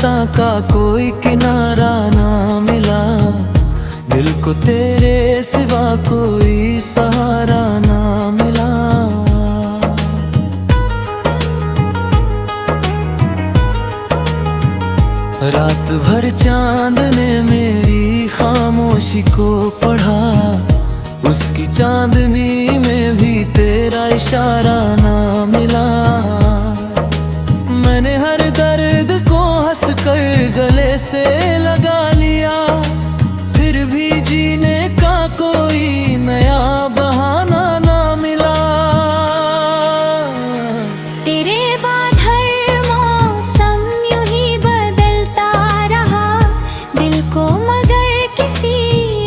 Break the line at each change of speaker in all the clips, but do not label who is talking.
रास्ता का कोई किनारा ना मिला, दिल को तेरे सिवा कोई सहारा ना मिला। रात भर चांद ने मेरी खामोशी को पढ़ा, उसकी चांदनी में भी तेरा इशारा ना मिला। मैंने हर दर्द को हंस कर गले से लगा लिया, फिर भी जीने का कोई नया बहाना ना मिला।
तेरे बाद हर मौसम यूं ही बदलता रहा, दिल को मगर किसी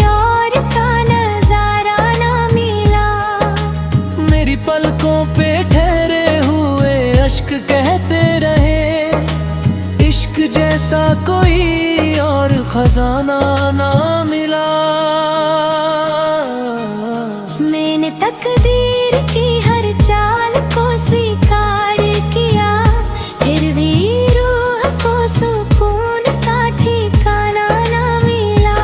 और का नजारा ना मिला।
मेरी पलकों पे ठहरे हुए अश्क कहते रहे, इश्क जैसा कोई और खजाना ना मिला।
मैंने तकदीर की हर चाल को स्वीकार किया, फिर भी रूह को सुकून का ठिकाना ना मिला।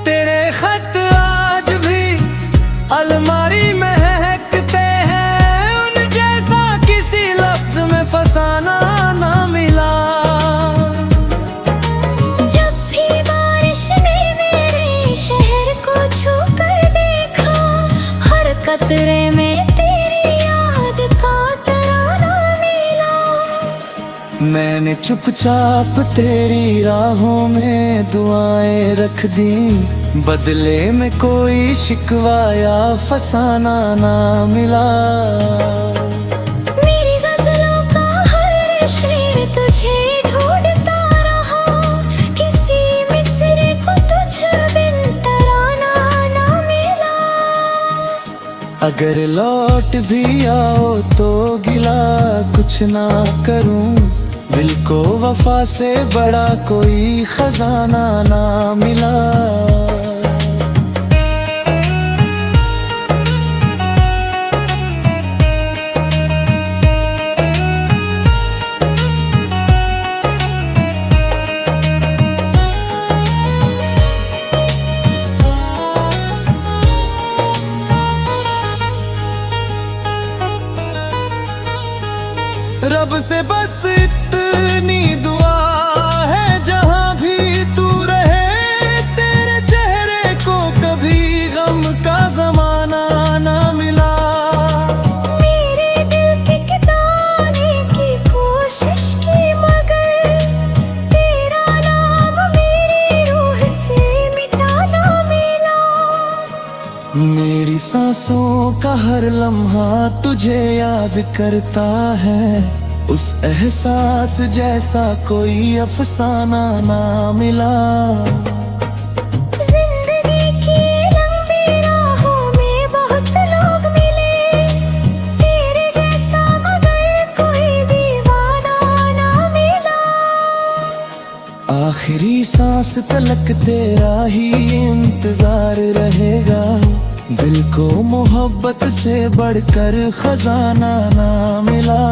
तेरे खत आज भी अलमारी में महकते हैं, उन जैसा किसी लफ्ज में फसाना ना मिला।
जब भी बारिश ने मेरे शहर को छू कर देखा, हर कतरे में तेरी याद का तराना मिला।
मैंने चुपचाप तेरी राहों में दुआएं रख दी, बदले में कोई शिकवा या फसाना ना मिला।
मेरी गजलों का हर शेर तुझे ढूंढता रहा, किसी मिसरे को तुझ बिन तराना ना मिला।
अगर लौट भी आओ तो गिला कुछ ना करूं, दिल को वफा से बड़ा कोई खजाना ना मिला। रब से बस इतनी दुआ है, जहां भी तू रहे तेरे चेहरे को कभी गम का जमाना ना मिला।
मेरे दिल के किताने की कोशिश की, मगर तेरा नाम मेरी रूह से मिटाना मिला।
मेरी सांसों का हर लम्हा तुझे याद करता है, उस एहसास जैसा कोई अफसाना ना मिला।
जिंदगी की लंबी राहों में बहुत लोग मिले, तेरे जैसा मगर कोई दीवाना ना मिला।
आखिरी सांस तलक तेरा ही इंतजार रहेगा, दिल को मोहब्बत से बढ़कर खजाना ना मिला।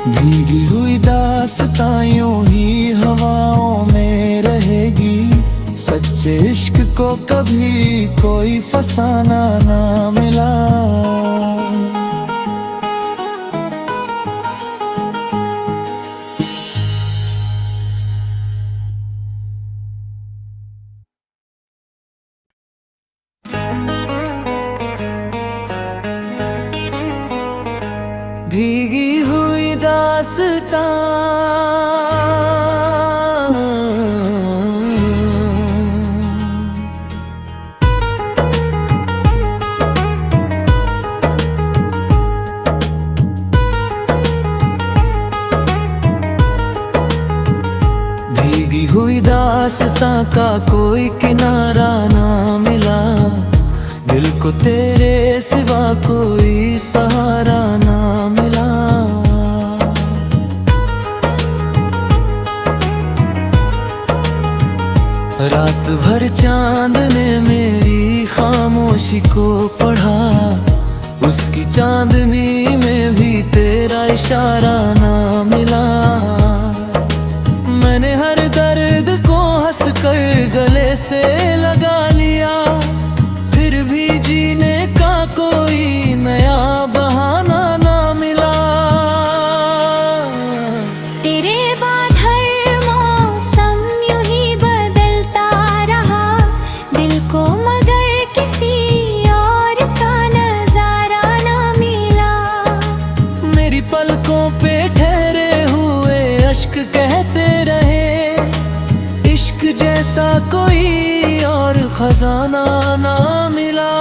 भीगी हुई दास्तां यूं ही हवाओं में रहेगी, सच्चे इश्क को कभी कोई फसाना ना मिला। भीगी हुई दास्तां दास्तां का कोई किनारा ना मिला, दिल को तेरे सिवा कोई सहारा ना मिला। रात भर चांद ने मेरी खामोशी को पढ़ा, उसकी चांदनी में भी तेरा इशारा ना मिला। मैंने हर दर्द को हंस कर गले से लगा लिया, फिर भी जीने का कोई नया बहाना ना मिला।
तेरे बाद हर मौसम यूं ही बदलता रहा, दिल को मगर किसी और का नजारा ना मिला।
मेरी पलकों पे ठहरे हुए अश्क कहते रहे, इश्क जैसा कोई और खजाना ना मिला।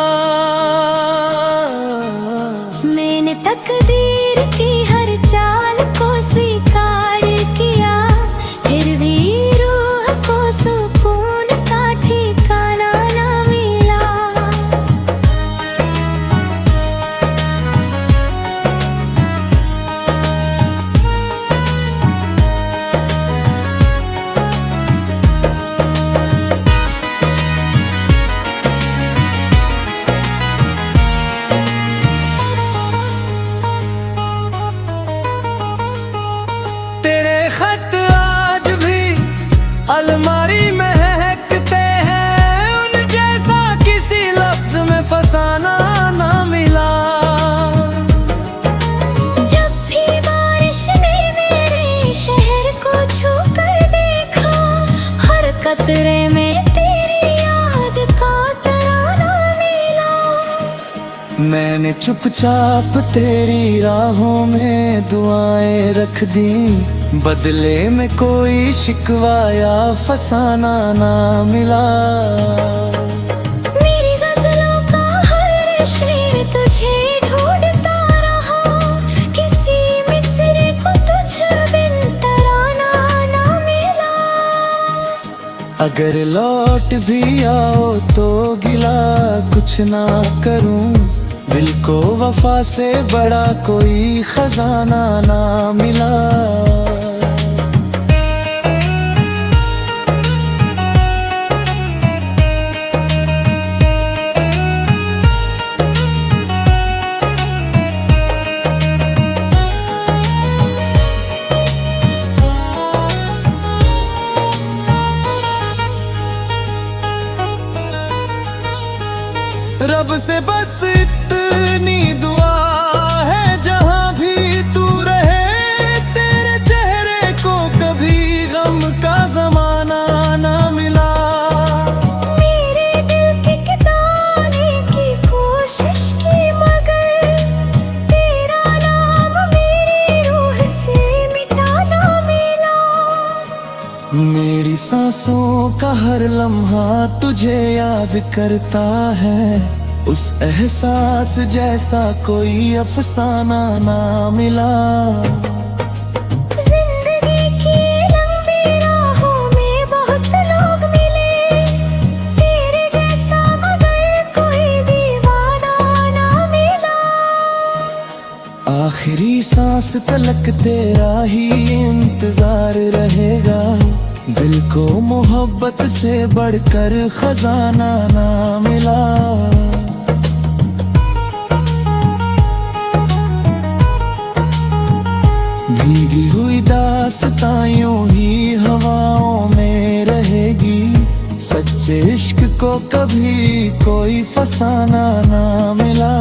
मैंने तकदीर की हर चाल को स्वीकार किया, फिर भी रूह को सुकून का ठिकाना ना मिला।
तेरे खत आज भी अलमारी में महकते हैं, उन जैसा किसी लफ्ज में फसाना ना मिला।
जब भी बारिश ने मेरे शहर को छू कर देखा, हर कतरे में तेरी याद का तराना मिला।
मैंने चुपचाप तेरी राहों में दुआएं रख दी, बदले में कोई शिकवा या फसाना ना मिला।
मेरी गजलों का हर शेर तुझे ढूंढता रहा, किसी मिसरे को तुझ बिन तराना ना मिला।
अगर लौट भी आओ तो गिला कुछ ना करूं, दिल को वफा से बड़ा कोई खजाना ना मिला। रब से बस इतनी दुआ है, जहां भी तू रहे तेरे चेहरे को कभी गम का जमाना ना मिला।
मेरे दिल की किताबे की कोशिश की, मगर तेरा नाम मेरी रूह से मिटाना मिला।
मेरी सांसों का हर लम्हा तुझे याद करता है, उस एहसास जैसा कोई अफसाना ना मिला।
जिंदगी की लंबी राहों में बहुत लोग मिले, तेरे जैसा मगर कोई दीवाना ना मिला।
आखिरी सांस तलक तेरा ही इंतजार रहेगा, दिल को मोहब्बत से बढ़कर खजाना ना मिला। भीगी हुई दास्तां यूं ही हवाओं में रहेगी, सच्चे इश्क को कभी कोई फसाना ना मिला।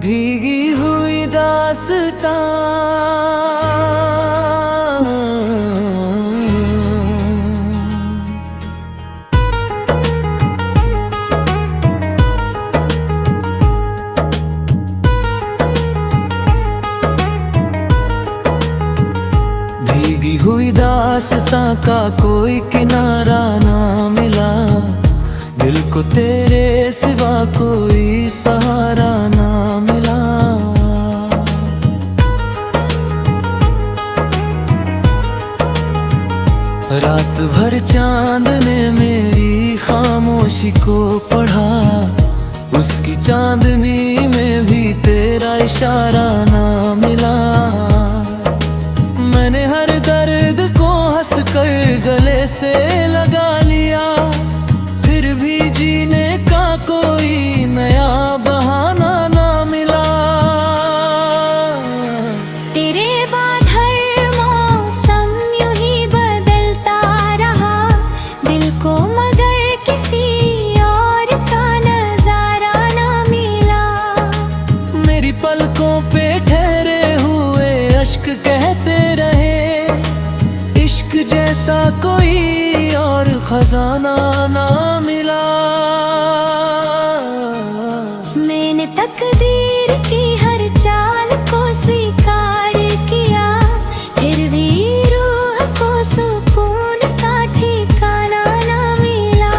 भीगी हुई दास्तां रास्ता का कोई किनारा ना मिला, दिल को तेरे सिवा कोई सहारा ना मिला। रात भर चांद ने मेरी खामोशी को पढ़ा, उसकी चांदनी में भी तेरा इशारा ना मिला। मैंने हर दर्द को हंस कर गले से लगा लिया, फिर भी जीने का कोई नया बहाना ना मिला।
तेरे बाद हर मौसम यूं ही बदलता रहा, दिल को मगर किसी और का नजारा ना मिला।
मेरी पलकों पे ठहरे हुए अश्क कहते रहे, इश्क जैसा कोई और खजाना ना मिला।
मैंने तकदीर की हर चाल को स्वीकार किया, फिर भी रूह को सुकून का ठिकाना ना मिला।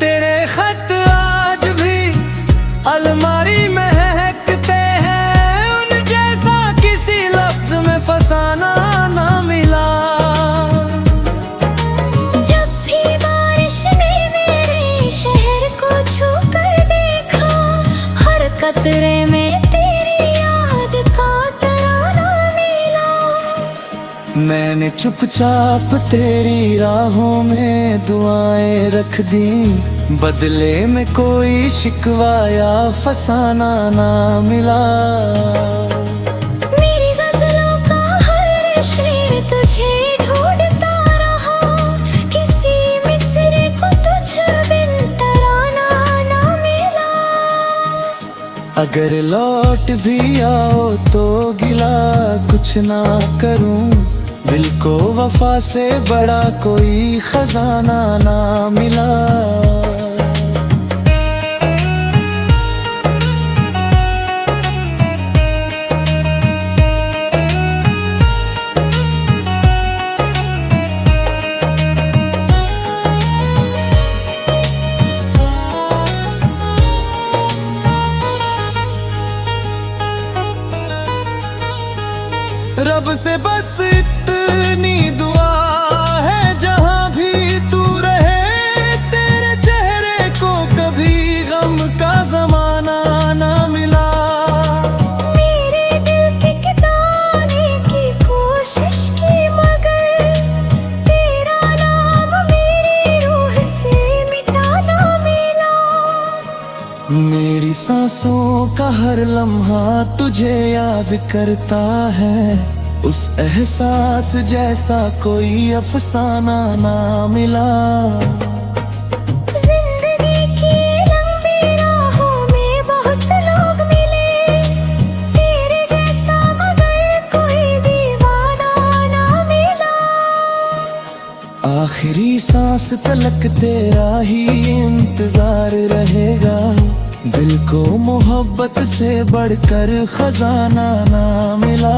तेरे खत आज भी अलमारी में महकते हैं, उन जैसा किसी लफ्ज में फसाना ना मिला।
जब भी बारिश ने मेरे शहर को छू कर देखा, हर कतरे में तेरी याद का तराना मिला।
मैंने चुपचाप तेरी राहों में दुआएं रख दी, बदले में कोई शिकवा या फसाना ना मिला।
मेरी गजलों का हर शेर तुझे ढूंढता रहा, किसी मिसरे को तुझ बिन तराना ना मिला।
अगर लौट भी आओ तो गिला कुछ ना करूं, दिल को वफा से बड़ा कोई खजाना ना मिला। रब से बस इतनी दुआ है, जहां भी तू रहे तेरे चेहरे को कभी गम का जमाना ना मिला।
मेरे दिल के किताने की कोशिश की, मगर तेरा नाम मेरी रूह से मिटाना मिला।
मेरी सांसों का हर लम्हा तुझे याद करता है, उस एहसास जैसा कोई अफसाना ना मिला।
जिंदगी की लंबी राहों में बहुत लोग मिले, तेरे जैसा मगर कोई दीवाना ना मिला।
आखिरी सांस तलक तेरा ही इंतजार रहेगा, दिल को मोहब्बत से बढ़कर खजाना ना मिला।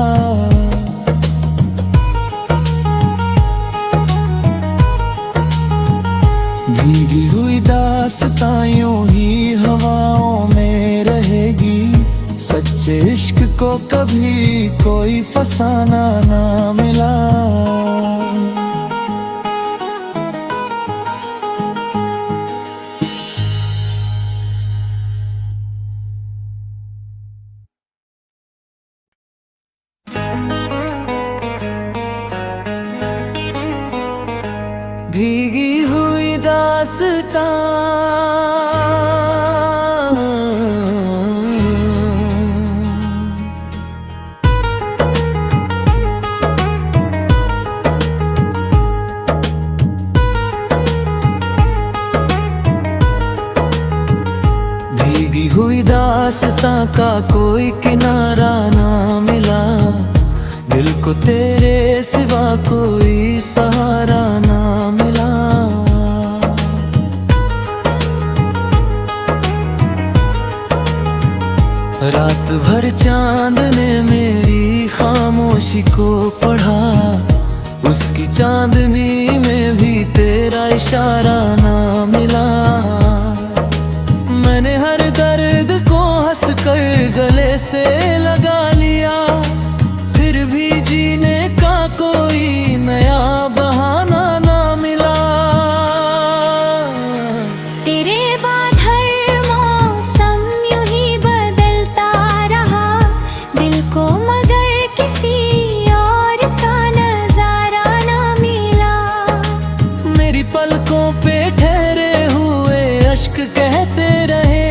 भीगी हुई दास्तां यूं ही हवाओं में रहेगी, सच्चे इश्क को कभी कोई फसाना ना मिला। भीगी हुई दास्तां भीगी हुई दास्तां दास्तां का कोई किनारा ना मिला, दिल को तेरे सिवा कोई सहारा ना मिला। रात भर चांद ने मेरी खामोशी को पढ़ा, उसकी चांदनी में भी तेरा इशारा ना मिला। मैंने हर दर्द को हंस कर गले से लगा लिया, फिर भी जीने का कोई नया बहाना ना मिला।
तेरे बाद हर मौसम यूं ही बदलता रहा, दिल को मगर किसी और का नजारा ना मिला।
मेरी पलकों पे ठहरे हुए अश्क कहते रहे,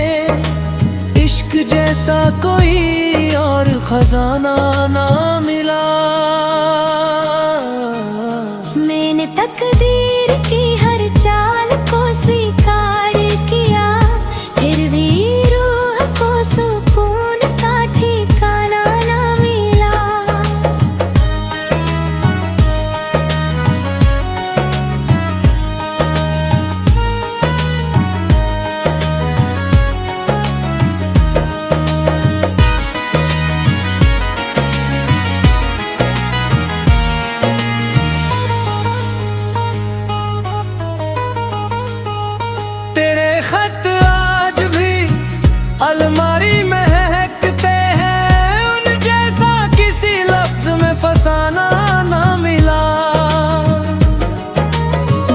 इश्क जैसा कोई और खजाना ना मिला।
मैंने तकदीर की हर चाल को स्वीकार किया, फिर भी रूह को सुकून का ठिकाना ना मिला।
तेरे खत आज भी अलमारी में महकते हैं, उन जैसा किसी लफ्ज में फसाना ना मिला।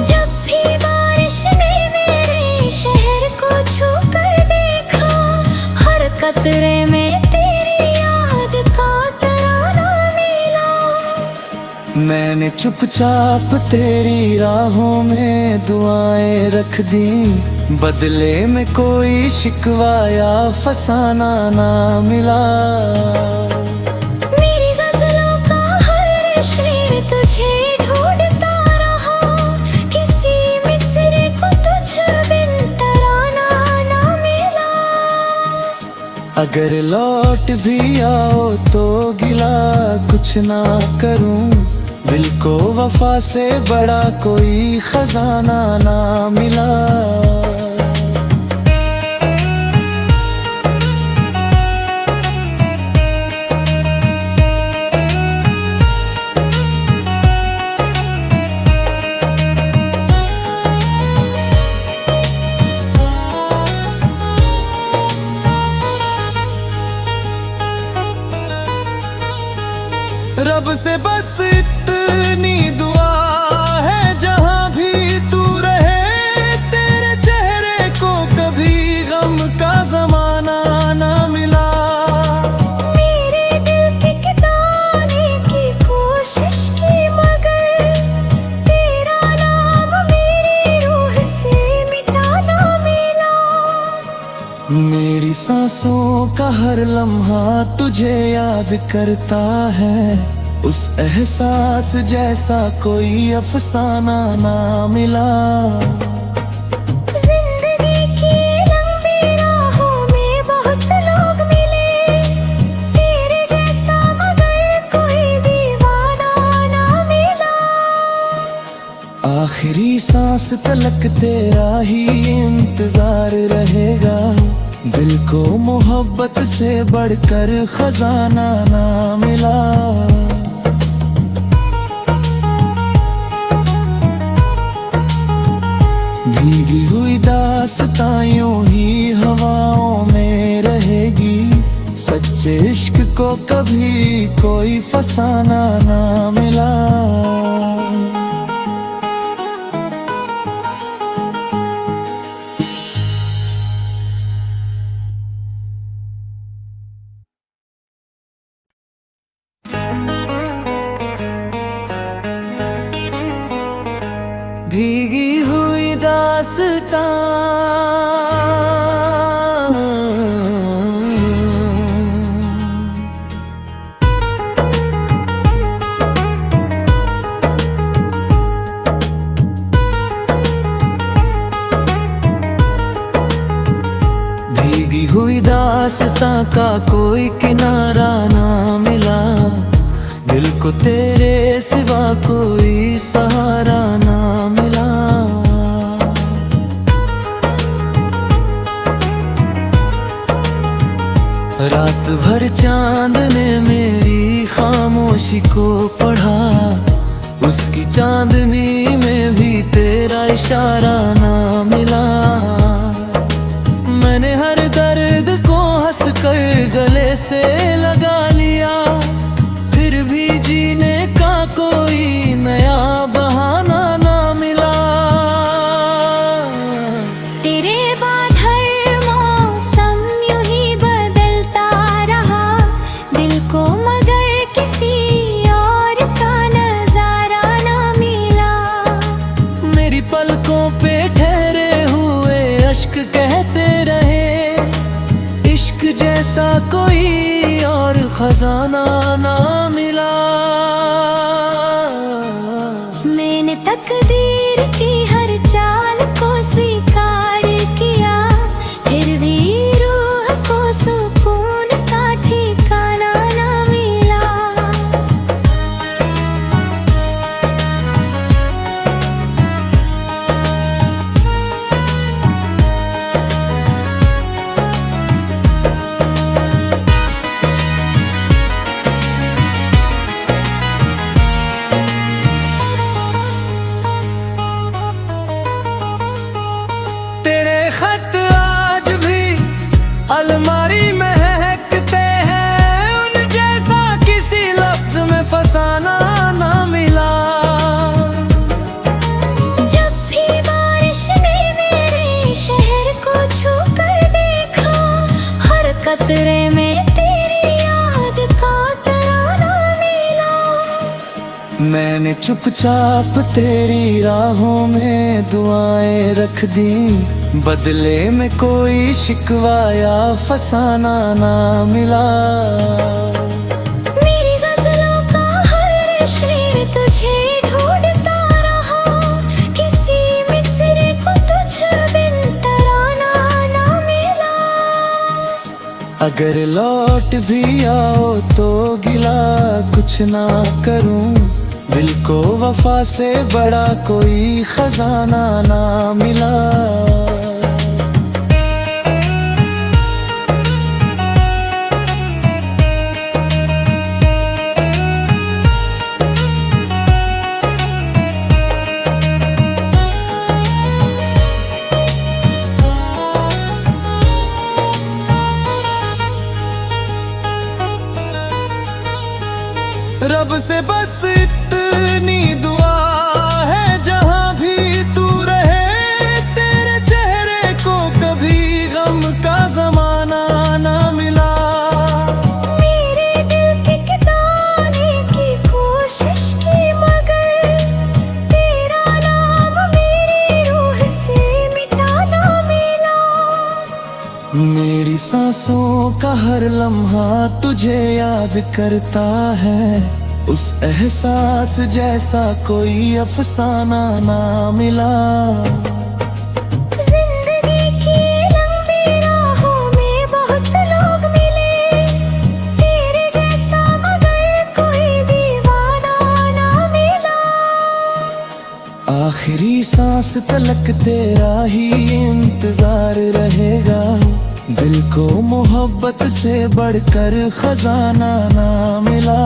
जब भी बारिश ने मेरे शहर को छू कर देखा, हर कतरे में तेरी याद का तराना मिला।
मैंने चुपचाप तेरी राहों में दुआएं रख दी, बदले में कोई शिकवा या फसाना ना मिला।
मेरी गजलों का हर शेर तुझे ढूंढता रहा, किसी मिसरे को तुझ बिन तराना ना मिला।
अगर लौट भी आओ तो गिला कुछ ना करूं, दिल को वफा से बड़ा कोई खजाना ना मिला। रब से बस इतनी दुआ है, जहां भी तू रहे तेरे चेहरे को कभी गम का जमाना ना मिला।
मेरे दिल के किताने की कोशिश की, मगर तेरा नाम मेरी रूह से मिटाना मिला।
मेरी सांसों का हर लम्हा तुझे याद करता है, उस एहसास जैसा कोई अफसाना ना मिला।
जिंदगी की लंबी राहों में बहुत लोग मिले, तेरे जैसा मगर कोई दीवाना ना मिला।
आखिरी सांस तलक तेरा ही इंतजार रहेगा, दिल को मोहब्बत से बढ़कर खजाना ना मिला। भीगी हुई दास्तां यूं ही हवाओं में रहेगी, सच्चे इश्क को कभी कोई फसाना ना मिला। भीगी हुई दास्तां दास्तां का कोई किनारा ना मिला, दिल को तेरे सिवा कोई सहारा ना मिला। रात भर चांद ने मेरी खामोशी को पढ़ा, उसकी चांदनी में भी तेरा इशारा ना मिला। मैंने हर दर्द को हंस कर गले से लगा लिया, फिर भी जीने का कोई नया बहाना ना मिला।
तेरे बाद हर मौसम यूं ही बदलता रहा, दिल को मगर किसी और का नजारा ना मिला।
मेरी पलकों पे ठहरे हुए अश्क कहते रहे, इश्क जैसा कोई और खजाना ना मिला।
मैंने तकदीर की हर चाल को स्वीकार किया, फिर भी रूह को सुकून का ठिकाना ना मिला।
तेरे खत आज भी अलमारी में महकते हैं, उन जैसा किसी लफ्ज में फसाना ना मिला।
जब भी बारिश ने मेरे शहर को छू कर देखा, हर कतरे में तेरी याद का तराना मिला।
मैंने चुपचाप तेरी राहों में दुआएं रख दी, बदले में कोई शिकवा या फसाना ना मिला।
मेरी गजलों का हर शेर तुझे ढूंढता रहा, किसी मिसरे को तुझ बिन तराना ना मिला।
अगर लौट भी आओ तो गिला कुछ ना करूं, दिल को वफा से बड़ा कोई खजाना ना मिला। रब से बस इतनी दुआ है, जहां भी तू रहे तेरे चेहरे को कभी गम का जमाना ना मिला।
मेरे दिल के किताने की कोशिश की, मगर तेरा नाम मेरी रूह से मिटाना मिला।
मेरी सांसों का हर लम्हा तुझे याद करता है, उस एहसास जैसा कोई अफसाना ना मिला।
जिंदगी की लंबी राहों में बहुत लोग मिले, तेरे जैसा मगर कोई दीवाना ना मिला।
आखिरी सांस तलक तेरा ही इंतजार रहेगा, दिल को मोहब्बत से बढ़कर खजाना ना मिला।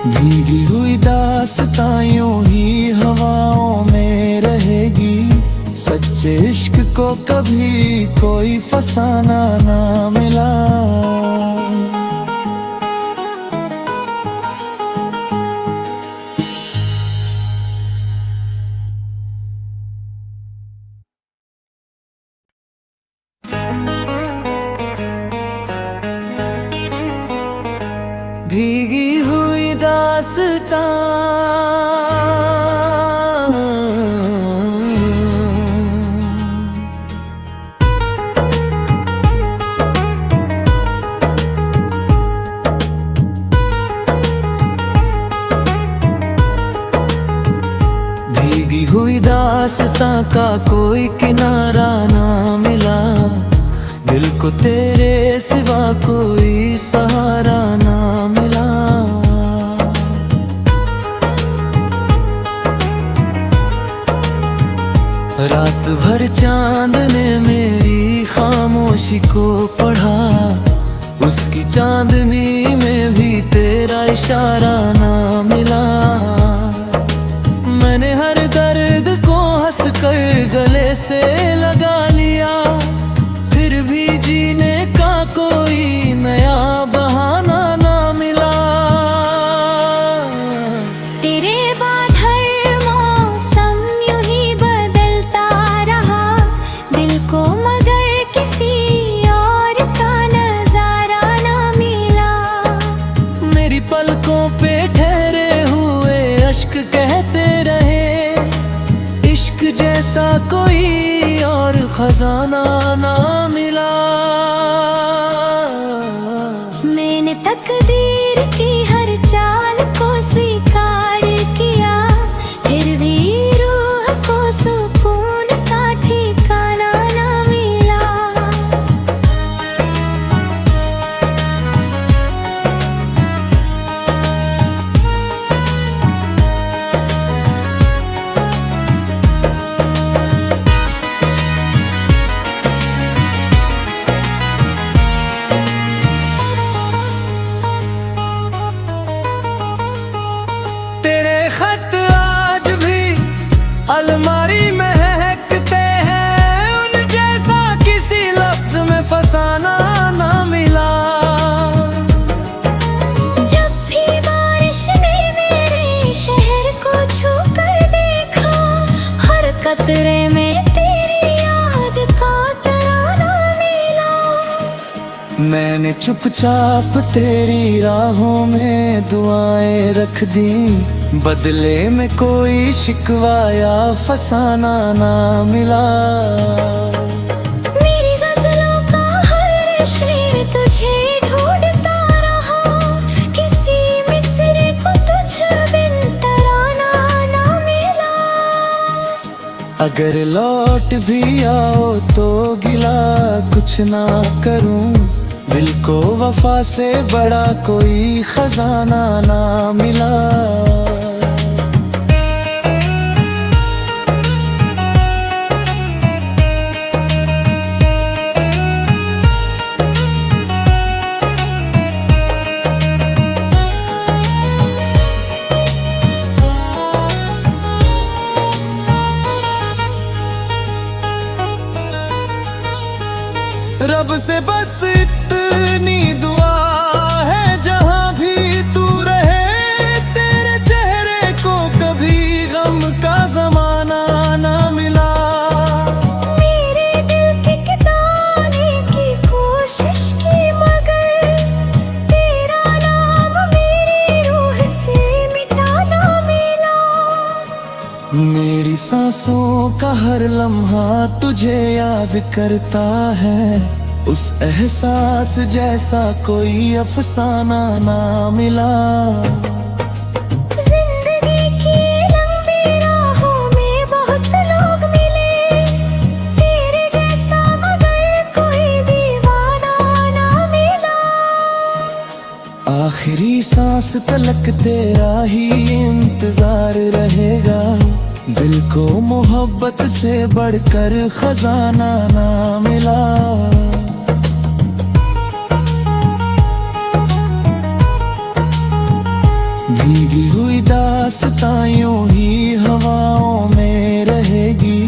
भीगी हुई दास्तां यूं ही हवाओं में रहेगी, सच्चे इश्क को कभी कोई फसाना ना मिला। भीगी हुई दास्तां दास्तां का कोई किनारा ना मिला, दिल को तेरे सिवा कोई सहारा ना मिला। रात भर चांद ने मेरी खामोशी को पढ़ा, उसकी चांदनी में भी तेरा इशारा ना मिला। मैंने हर दर्द को हंस कर गले से लगा लिया, फिर भी जीने का कोई नया बहाना ना मिला।
तेरे बाद हर मौसम यूं ही बदलता रहा, दिल को मगर किसी और का नजारा ना मिला।
मेरी पलकों पे ठहरे हुए अश्क कहते रहे, इश्क जैसा कोई और खजाना ना मिला।
मैंने तकदीर की हर चाल को स्वीकार किया, फिर भी रूह को सुकून का ठिकाना ना मिला।
तेरे खत आज भी अलमारी में महकते हैं, उन जैसा किसी लफ्ज में फसाना ना मिला।
जब भी बारिश ने मेरे शहर को छू कर देखा, हर कतरे में तेरी याद का तराना मिला।
मैंने चुपचाप तेरी राहों में दुआएं रख दी, बदले में कोई शिकवा या फसाना ना मिला।
मेरी गजलों का हर शेर तुझे ढूंढता रहा, किसी मिसरे को तुझ बिन तराना ना मिला।
अगर लौट भी आओ तो गिला कुछ ना करूं, दिल को वफा से बड़ा कोई खजाना ना मिला। रब से बस इतनी दुआ है, जहां भी तू रहे तेरे चेहरे को कभी गम का जमाना ना मिला।
मेरे दिल के किताने की कोशिश की, मगर तेरा नाम मेरी रूह से मिटाना मिला।
मेरी सांसों का हर लम्हा तुझे याद करता है, उस एहसास जैसा कोई अफसाना ना मिला।
जिंदगी की लंबी राहों में बहुत लोग मिले, तेरे जैसा मगर कोई दीवाना ना मिला।
आखिरी सांस तलक तेरा ही इंतजार रहेगा, दिल को मोहब्बत से बढ़कर खजाना ना मिला। भीगी हुई दास्तां यूं ही हवाओं में रहेगी,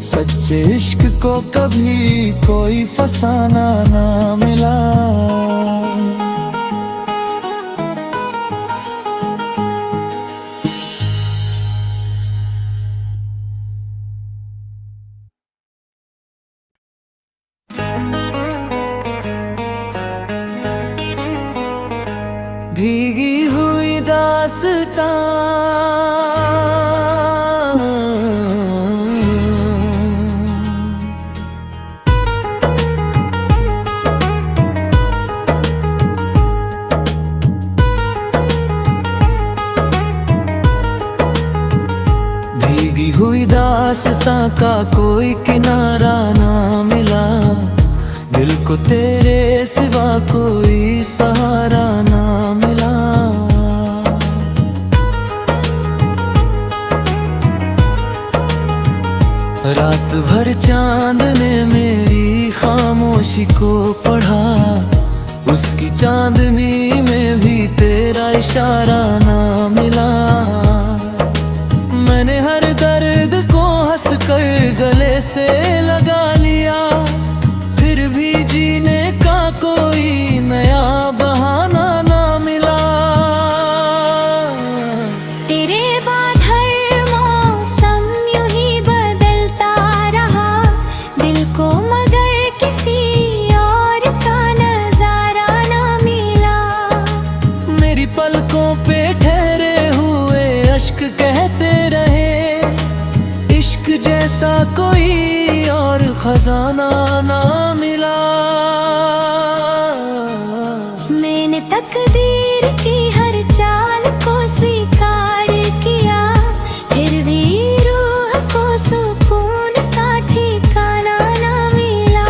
सच्चे इश्क को कभी कोई फसाना ना मिला। भीगी हुई दास्तां भीगी हुई दास्तां रास्ता का कोई किनारा ना मिला, दिल को तेरे सिवा कोई सहारा ना मिला। रात भर चांद ने मेरी खामोशी को पढ़ा, उसकी चांदनी में भी तेरा इशारा ना मिला। मैंने हर दर्द को हंस कर गले से लगा लिया, फिर भी जीने का कोई नया बहाना ना मिला।
तेरे बाद हर मौसम यूं ही बदलता रहा, दिल को मगर किसी और का नजारा ना मिला।
मेरी पलकों पे ठहरे हुए अश्क कहते रहे, इश्क जैसा कोई और खजाना ना मिला।
मैंने तकदीर की हर चाल को स्वीकार किया, फिर भी रूह को सुकून का ठिकाना ना मिला।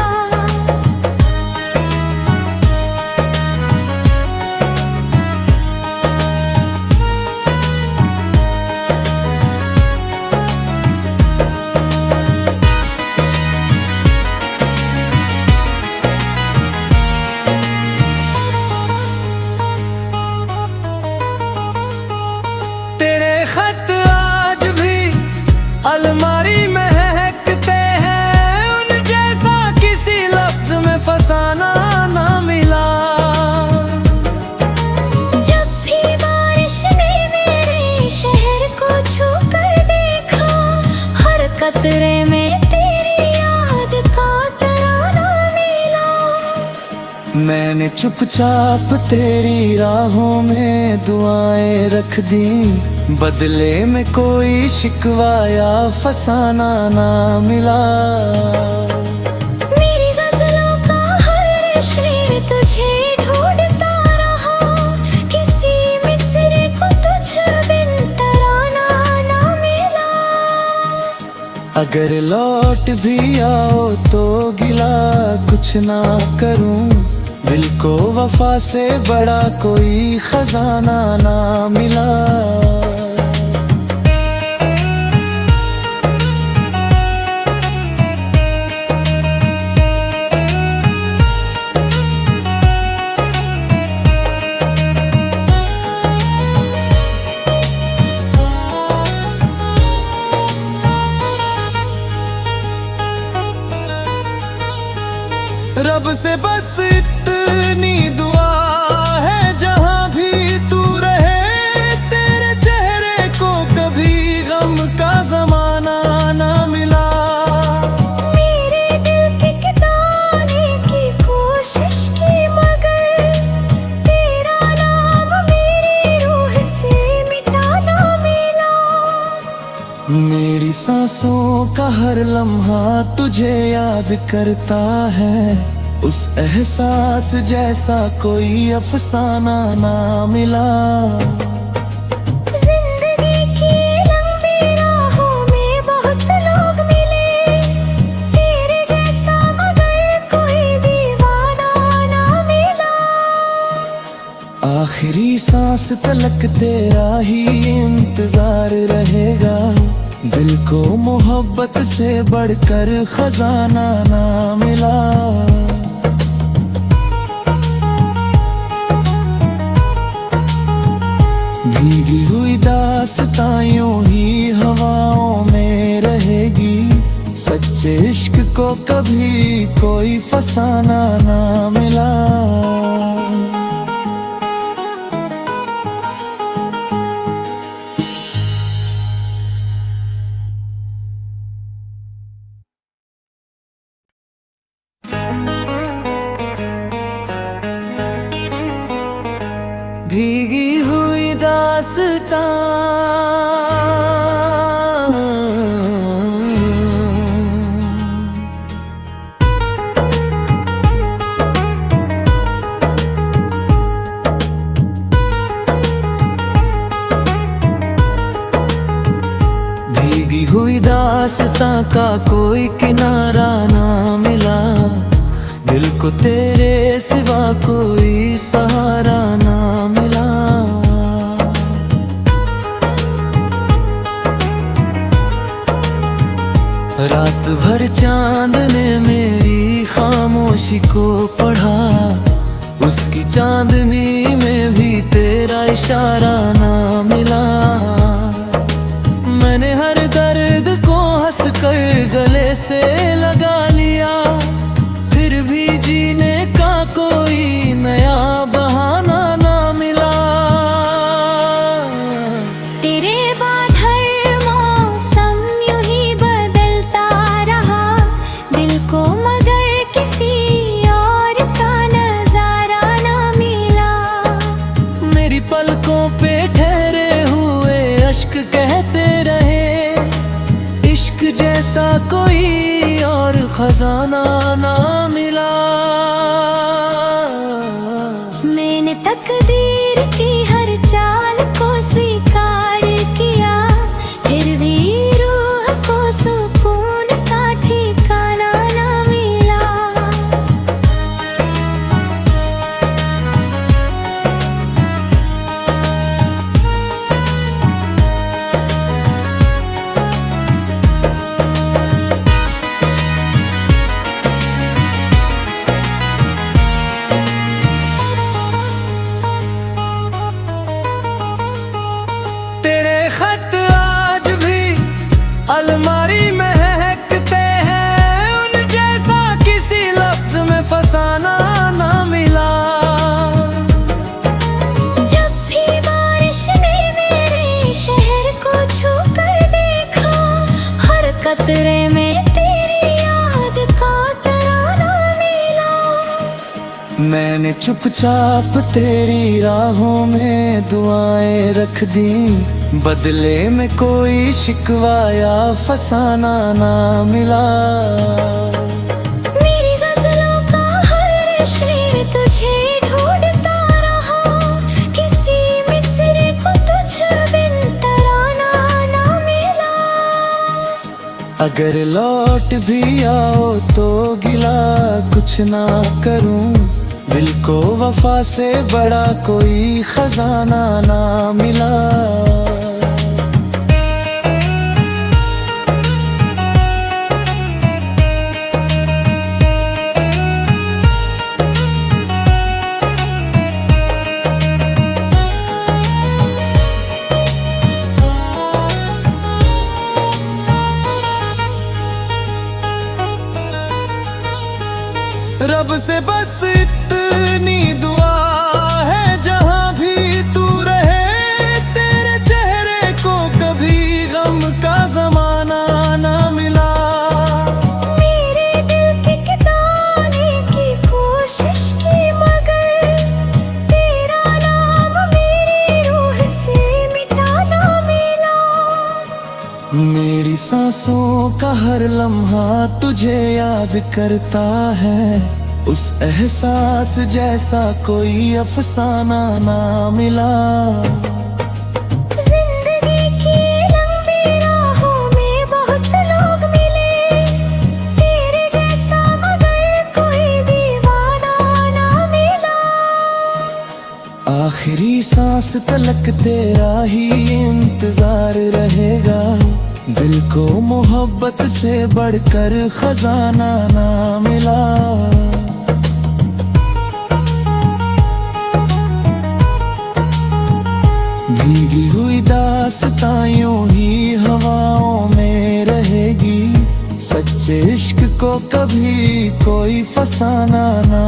तेरे खत आज भी अलमारी में महकते हैं, उन जैसा किसी लफ्ज में फसाना ना मिला।
जब भी बारिश ने मेरे शहर को छू कर देखा, हर कतरे में तेरी याद का तराना मिला।
मैंने चुपचाप तेरी राहों में दुआएं रख दी, बदले में कोई शिकवा या फसाना ना मिला।
मेरी गजलों का हर शेर तुझे ढूंढता रहा, किसी मिसरे को तुझ बिन तराना ना मिला।
अगर लौट भी आओ तो गिला कुछ ना करूं, दिल को वफा से बड़ा कोई खजाना ना मिला। रब से बस इतनी दुआ है, जहां भी तू रहे तेरे चेहरे को कभी गम का जमाना ना मिला।
मेरे दिल के किताने की कोशिश की, मगर तेरा नाम मेरी रूह से मिटाना मिला।
मेरी सांसों का हर लम्हा तुझे याद करता है, उस एहसास जैसा कोई अफसाना ना मिला।
जिंदगी की लंबी राहों में बहुत लोग मिले, तेरे जैसा मगर कोई दीवाना ना मिला।
आखिरी सांस तलक तेरा ही इंतजार रहेगा, दिल को मोहब्बत से बढ़कर खजाना ना मिला। भीगी हुई दास्तां यूं ही हवाओं में रहेगी, सच्चे इश्क को कभी कोई फसाना ना मिला। भीगी हुई दास्तां दास्तां का कोई किनारा ना मिला, दिल को तेरे सिवा कोई सहारा ना मिला। रात भर चांद ने मेरी खामोशी को पढ़ा, उसकी चांदनी में भी तेरा इशारा ना मिला। मैंने हर दर्द को हंस कर गले से लगा लिया, फिर भी जीने का कोई नया बहाना ना मिला।
तेरे बाद हर मौसम यूं ही बदलता रहा, दिल को मगर किसी और का नजारा ना मिला।
मेरी पलकों पे ठहरे हुए अश्क कहते रहे, इश्क जैसा कोई और खजाना ना मिला।
मैंने तकदीर की हर चाल को स्वीकार किया, फिर भी रूह को सुकून का ठिकाना ना मिला।
तेरे खत आज भी अलमारी में महकते हैं, उन जैसा किसी लफ्ज में फसाना ना मिला।
जब भी बारिश ने मेरे शहर को छू कर देखा, हर कतरे में तेरी याद का तराना मिला।
मैंने चुपचाप तेरी राहों में दुआएं रख दी, बदले में कोई शिकवा या फसाना ना मिला।
मेरी गजलों का हर शेर तुझे ढूंढता रहा, किसी मिसरे को तुझ बिन तराना ना मिला।
अगर लौट भी आओ तो गिला कुछ ना करूं, दिल को वफा से बड़ा कोई खजाना ना मिला। रब से बस इतनी दुआ है, जहां भी तू रहे तेरे चेहरे को कभी गम का जमाना ना मिला।
मेरे दिल के किताने की कोशिश की, मगर तेरा नाम मेरी रूह से मिटाना मिला।
मेरी सांसों का हर लम्हा तुझे याद करता है, उस एहसास जैसा कोई अफसाना ना मिला।
जिंदगी की लंबी राहों में बहुत लोग मिले, तेरे जैसा मगर कोई दीवाना ना मिला।
आखिरी सांस तलक तेरा ही इंतजार रहेगा, दिल को मोहब्बत से बढ़कर खजाना ना मिला। भीगी हुई दास्तां यूं ही हवाओं में रहेगी, सच्चे इश्क को कभी कोई फसाना ना